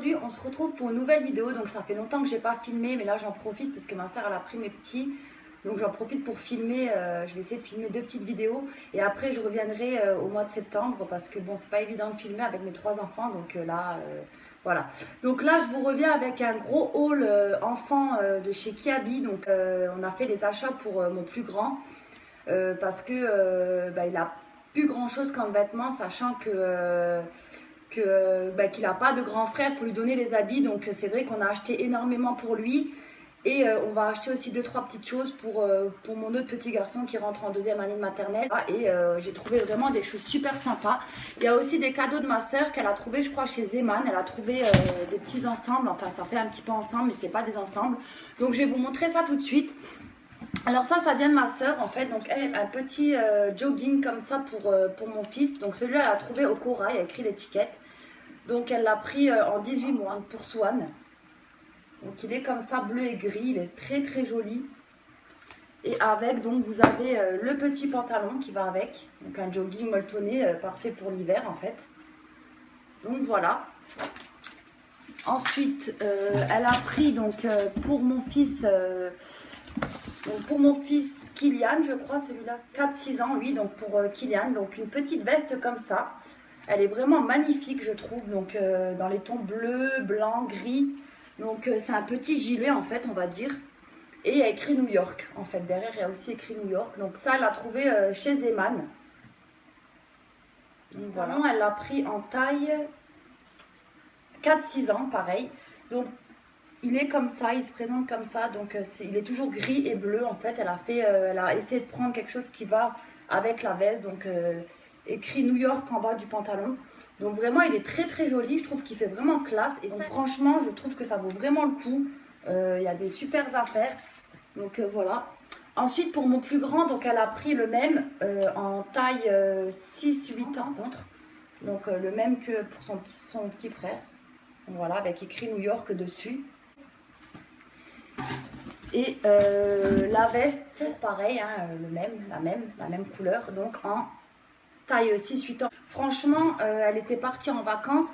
aujourd'hui on se retrouve pour une nouvelle vidéo. Donc ça fait longtemps que j'ai pas filmé, mais là j'en profite parce que ma soeur elle a pris mes petits. Donc j'en profite pour filmer, je vais essayer de filmer 2 petites vidéos. Et après je reviendrai au mois de septembre parce que bon c'est pas évident de filmer avec mes 3 enfants. Donc là voilà. Donc là je vous reviens avec un gros haul enfant de chez Kiabi. Donc on a fait les achats pour mon plus grand parce que il a plus grand chose comme vêtements, sachant que qu'il n'a pas de grand frère pour lui donner les habits. Donc c'est vrai qu'on a acheté énormément pour lui. Et on va acheter aussi 2-3 petites choses pour mon autre petit garçon qui rentre en 2e année de maternelle. Et j'ai trouvé vraiment des choses super sympas. Il y a aussi des cadeaux de ma soeur qu'elle a trouvé, je crois, chez Zeman. Elle a trouvé des petits ensembles. Enfin, ça fait un petit peu ensemble, mais c'est pas des ensembles. Donc je vais vous montrer ça tout de suite. Alors ça vient de ma soeur en fait. Donc elle, un petit jogging comme ça pour mon fils. Donc celui-là, elle a trouvé au Cora, il y a écrit l'étiquette. Donc elle l'a pris en 18 mois pour Swan. Donc il est comme ça, bleu et gris, il est très très joli. Et avec, donc vous avez le petit pantalon qui va avec. Donc un jogging molletonné, parfait pour l'hiver en fait. Donc voilà. Ensuite, elle a pris donc pour mon fils Kylian, je crois, celui-là, 4-6 ans, oui, donc pour Kylian. Donc une petite veste comme ça. Elle est vraiment magnifique, je trouve. Donc dans les tons bleu, blanc, gris. Donc c'est un petit gilet en fait, on va dire. Et il y a écrit New York en fait. Derrière il y a aussi écrit New York. Donc ça elle l'a trouvé chez Zeman. Donc voilà, elle l'a pris en taille 4-6 ans, pareil. Donc il est comme ça, il se présente comme ça. Donc il est toujours gris et bleu en fait. Elle a essayé de prendre quelque chose qui va avec la veste. Donc écrit New York en bas du pantalon. Donc vraiment il est très très joli, je trouve qu'il fait vraiment classe. Et donc, franchement je trouve que ça vaut vraiment le coup. Il y a des super affaires. Donc voilà. Ensuite pour mon plus grand, donc elle a pris le même en taille 6-8 ans contre. Donc le même que pour son petit frère. Donc, voilà, avec écrit New York dessus. Et la veste, pareil, hein, la même couleur, donc en taille 6-8 ans. Franchement, elle était partie en vacances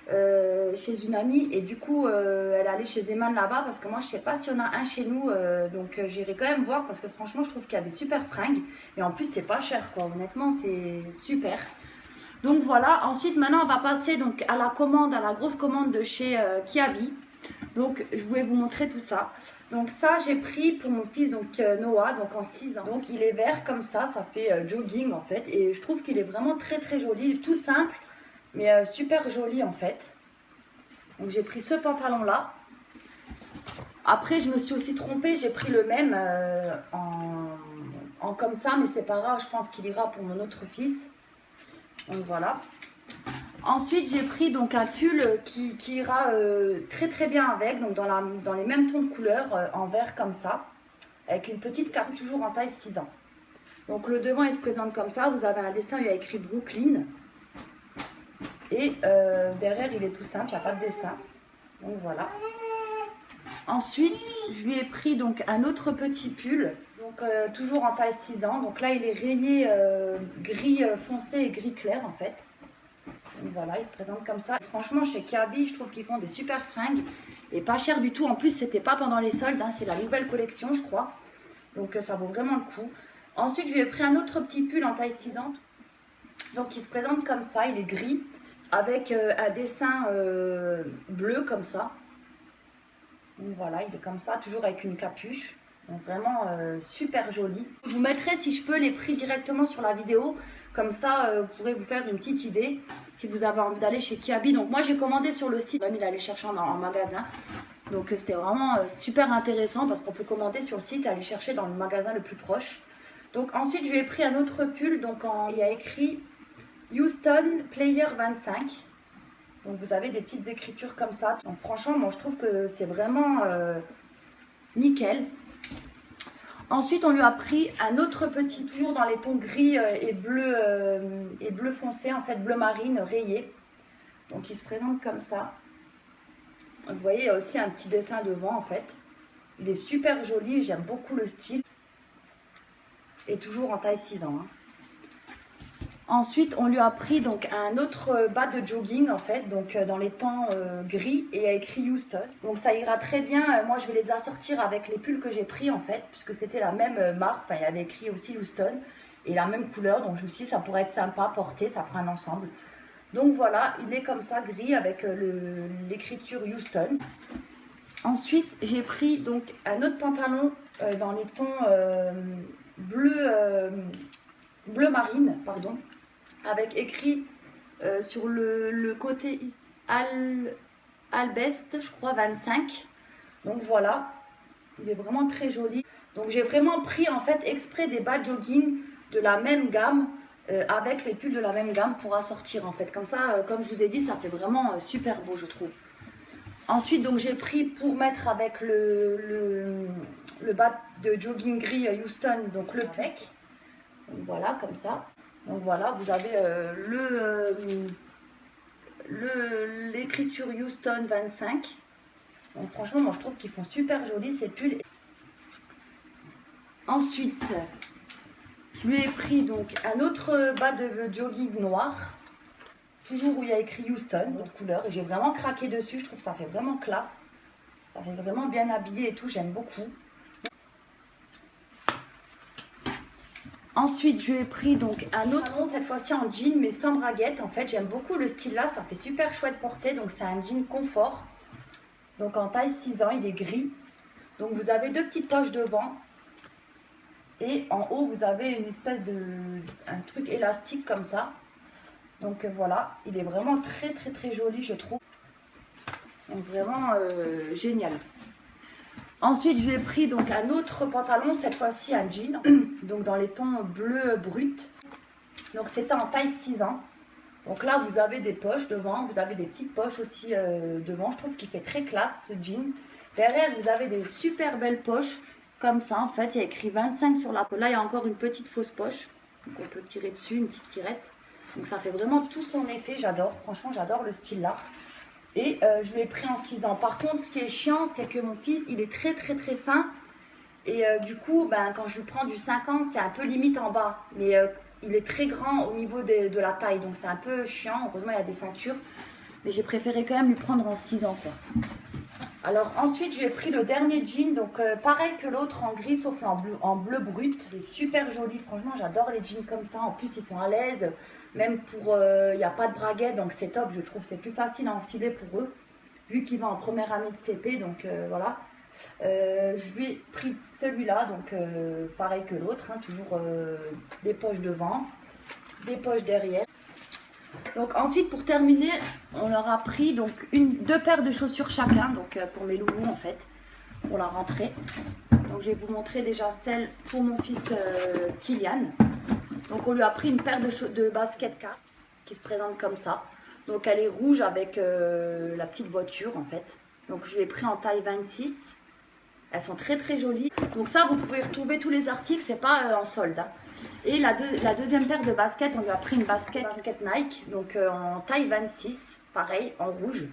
chez une amie et du coup, elle allait chez Zeman là-bas parce que moi, je sais pas si on a un chez nous, donc j'irai quand même voir parce que franchement, je trouve qu'il y a des super fringues et en plus, c'est pas cher, quoi. Honnêtement, c'est super. Donc voilà. Ensuite, maintenant, on va passer donc à la commande, à la grosse commande de chez Kiabi. Donc, je voulais vous montrer tout ça. Donc ça, j'ai pris pour mon fils, donc Noah, donc en 6 ans. Donc il est vert comme ça fait jogging en fait. Et je trouve qu'il est vraiment très très joli, tout simple, mais super joli en fait. Donc j'ai pris ce pantalon-là. Après, je me suis aussi trompée, j'ai pris le même en comme ça, mais c'est pas grave, je pense qu'il ira pour mon autre fils. Donc voilà. Ensuite, j'ai pris donc un pull qui ira très très bien avec, donc dans les mêmes tons de couleur, en vert comme ça, avec une petite carte toujours en taille 6 ans. Donc le devant il se présente comme ça, vous avez un dessin, il y a écrit Brooklyn. Et derrière il est tout simple, il n'y a pas de dessin. Donc voilà. Ensuite, je lui ai pris donc un autre petit pull, donc toujours en taille 6 ans. Donc là il est rayé gris foncé et gris clair en fait. Donc voilà, il se présente comme ça. Franchement, chez Kiabi, je trouve qu'ils font des super fringues et pas cher du tout. En plus, c'était pas pendant les soldes, hein, c'est la nouvelle collection, je crois. Donc ça vaut vraiment le coup. Ensuite, je lui ai pris un autre petit pull en taille 6 ans. Donc il se présente comme ça, il est gris avec un dessin bleu comme ça. Donc voilà, il est comme ça, toujours avec une capuche. Donc vraiment super joli. Je vous mettrai si je peux les prix directement sur la vidéo. Comme ça, vous pourrez vous faire une petite idée si vous avez envie d'aller chez Kiabi. Donc moi, j'ai commandé sur le site. Il allait chercher en magasin. Donc c'était vraiment super intéressant parce qu'on peut commander sur le site et aller chercher dans le magasin le plus proche. Donc ensuite, je lui ai pris un autre pull. Donc il y a écrit Houston Player 25. Donc vous avez des petites écritures comme ça. Donc franchement, moi je trouve que c'est vraiment nickel. Ensuite, on lui a pris un autre petit, toujours dans les tons gris et bleu foncé, en fait bleu marine rayé. Donc il se présente comme ça. Vous voyez, il y a aussi un petit dessin devant en fait. Il est super joli, j'aime beaucoup le style. Et toujours en taille 6 ans. Hein. Ensuite, on lui a pris donc un autre bas de jogging en fait, donc dans les temps gris et il y a écrit Houston. Donc ça ira très bien. Moi, je vais les assortir avec les pulls que j'ai pris en fait, puisque c'était la même marque. Enfin, il y avait écrit aussi Houston et la même couleur. Donc je me suis dit, ça pourrait être sympa à porter, ça fera un ensemble. Donc voilà, il est comme ça, gris avec l'écriture Houston. Ensuite, j'ai pris donc un autre pantalon dans les tons bleu marine, pardon, avec écrit sur le côté Albest, je crois 25. Donc voilà, il est vraiment très joli. Donc j'ai vraiment pris en fait exprès des bas jogging de la même gamme avec les pulls de la même gamme pour assortir en fait. Comme ça, comme je vous ai dit, ça fait vraiment super beau je trouve. Ensuite, donc j'ai pris pour mettre avec le bas de jogging gris Houston, donc le avec. Donc voilà, comme ça. Donc voilà, vous avez l'écriture Houston 25. Donc franchement, moi je trouve qu'ils font super jolis ces pulls. Ensuite, je lui ai pris donc un autre bas de jogging noir. Toujours où il y a écrit Houston, d'autres couleurs. Et j'ai vraiment craqué dessus, je trouve que ça fait vraiment classe. Ça fait vraiment bien habillé et tout, j'aime beaucoup. Ensuite, je lui ai pris donc un autre, cette fois-ci en jean, mais sans braguette. En fait, j'aime beaucoup le style là, ça fait super chouette porter. Donc, c'est un jean confort. Donc, en taille 6 ans, il est gris. Donc, vous avez deux petites poches devant. Et en haut, vous avez une espèce un truc élastique comme ça. Donc, voilà, il est vraiment très joli, je trouve. Donc, vraiment génial. Ensuite, je lui ai pris donc un autre pantalon, cette fois-ci un jean, donc dans les tons bleu brut. Donc c'était en taille 6 ans. Donc là, vous avez des poches devant, vous avez des petites poches aussi devant. Je trouve qu'il fait très classe ce jean. Derrière, vous avez des super belles poches, comme ça en fait. Il y a écrit 25 sur la poche. Là, il y a encore une petite fausse poche. Donc on peut tirer dessus, une petite tirette. Donc ça fait vraiment tout son effet, j'adore. Franchement, j'adore le style là. Et je l'ai pris en 6 ans. Par contre, ce qui est chiant, c'est que mon fils, il est très fin. Et du coup, quand je lui prends du 5 ans, c'est un peu limite en bas. Mais il est très grand au niveau de la taille. Donc c'est un peu chiant. Heureusement, il y a des ceintures. Mais j'ai préféré quand même lui prendre en 6 ans, quoi. Alors ensuite, j'ai pris le dernier jean. Donc pareil que l'autre en gris, sauf en bleu brut. Il est super joli. Franchement, j'adore les jeans comme ça. En plus, ils sont à l'aise. Même pour, il n'y a pas de braguette, donc c'est top, je trouve. C'est plus facile à enfiler pour eux, vu qu'il va en première année de CP, donc voilà. Je lui ai pris celui-là, donc pareil que l'autre, hein, toujours des poches devant, des poches derrière. Donc ensuite, pour terminer, on leur a pris donc deux paires de chaussures chacun, donc pour mes loulous en fait, pour la rentrée. Donc je vais vous montrer déjà celle pour mon fils Kylian. Donc on lui a pris une paire de baskets K qui se présente comme ça. Donc elle est rouge avec la petite voiture en fait. Donc je l'ai pris en taille 26. Elles sont très jolies. Donc ça, vous pouvez retrouver tous les articles, c'est pas en solde, hein. Et la deuxième paire de baskets, on lui a pris une basket Nike, donc en taille 26, pareil, en rouge.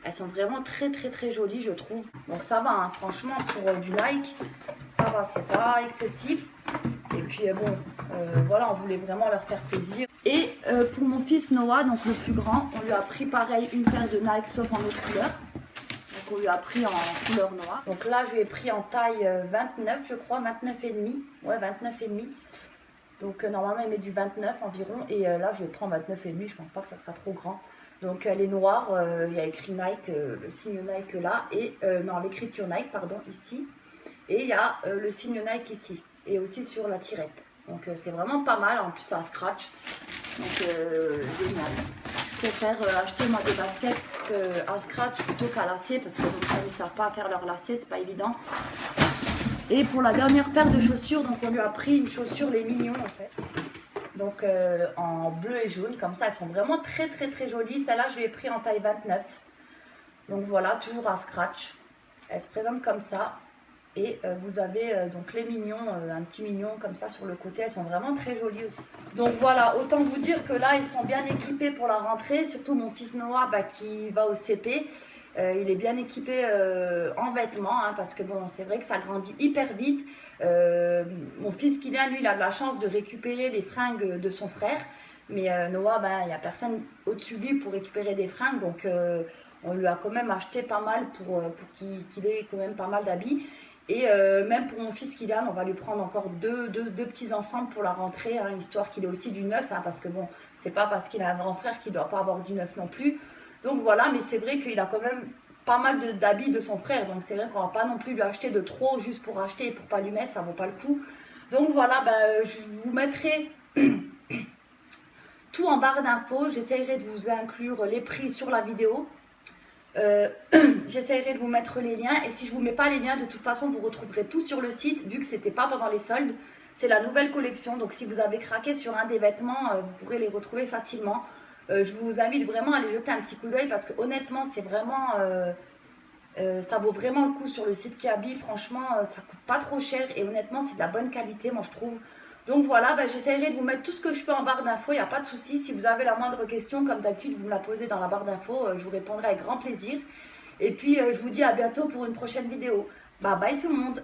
Elles sont vraiment très jolies, je trouve. Donc ça va, hein, franchement, pour du Nike, ça va, c'est pas excessif. Et puis bon, voilà, on voulait vraiment leur faire plaisir. Et pour mon fils Noah, donc le plus grand, on lui a pris pareil une paire de Nike sauf en autre couleur. Donc on lui a pris en couleur noire. Donc là, je lui ai pris en taille 29, je crois, 29,5. Ouais, 29,5. Donc normalement, il met du 29 environ. Et là, je le prends 29,5. Je pense pas que ça sera trop grand. Donc elle est noire. Il y a écrit Nike, le signe Nike là. Et non, l'écriture Nike, pardon, ici. Et il y a le signe Nike ici. Et aussi sur la tirette. Donc c'est vraiment pas mal. En plus, ça scratch. Donc génial. Je préfère acheter moi des baskets à scratch plutôt qu'à lacets. Parce que comme ça, ils ne savent pas faire leur lacets. C'est pas évident. Et pour la dernière paire de chaussures, donc on lui a pris une chaussure les mignons en fait. Donc en bleu et jaune, comme ça, elles sont vraiment très jolies. Celle-là, je l'ai pris en taille 29. Donc voilà, toujours à scratch. Elle se présente comme ça. Et vous avez donc les mignons, un petit mignon comme ça sur le côté. Elles sont vraiment très jolies aussi. Donc voilà, autant vous dire que là, ils sont bien équipés pour la rentrée. Surtout mon fils Noah qui va au CP. Il est bien équipé en vêtements, hein, parce que bon, c'est vrai que ça grandit hyper vite. Mon fils Kylian, lui, il a de la chance de récupérer les fringues de son frère. Mais Noah, ben, il n'y a personne au-dessus de lui pour récupérer des fringues. Donc, on lui a quand même acheté pas mal pour qu'il ait quand même pas mal d'habits. Et même pour mon fils Kylian, on va lui prendre encore deux petits ensembles pour la rentrée, hein, histoire qu'il ait aussi du neuf. Hein, parce que bon, c'est pas parce qu'il a un grand frère qu'il ne doit pas avoir du neuf non plus. Donc voilà, mais c'est vrai qu'il a quand même pas mal d'habits de son frère. Donc c'est vrai qu'on va pas non plus lui acheter de trop juste pour acheter et pour pas lui mettre, ça vaut pas le coup. Donc voilà, ben, je vous mettrai tout en barre d'infos. J'essaierai de vous inclure les prix sur la vidéo. J'essaierai de vous mettre les liens. Et si je ne vous mets pas les liens, de toute façon, vous retrouverez tout sur le site. Vu que c'était pas pendant les soldes, c'est la nouvelle collection. Donc si vous avez craqué sur un des vêtements, vous pourrez les retrouver facilement. Je vous invite vraiment à aller jeter un petit coup d'œil parce que honnêtement, c'est vraiment... ça vaut vraiment le coup sur le site Kiabi. Franchement, ça coûte pas trop cher et honnêtement, c'est de la bonne qualité, moi je trouve. Donc voilà, ben, j'essaierai de vous mettre tout ce que je peux en barre d'infos, il n'y a pas de souci. Si vous avez la moindre question, comme d'habitude, vous me la posez dans la barre d'infos, je vous répondrai avec grand plaisir. Et puis, je vous dis à bientôt pour une prochaine vidéo. Bye bye tout le monde.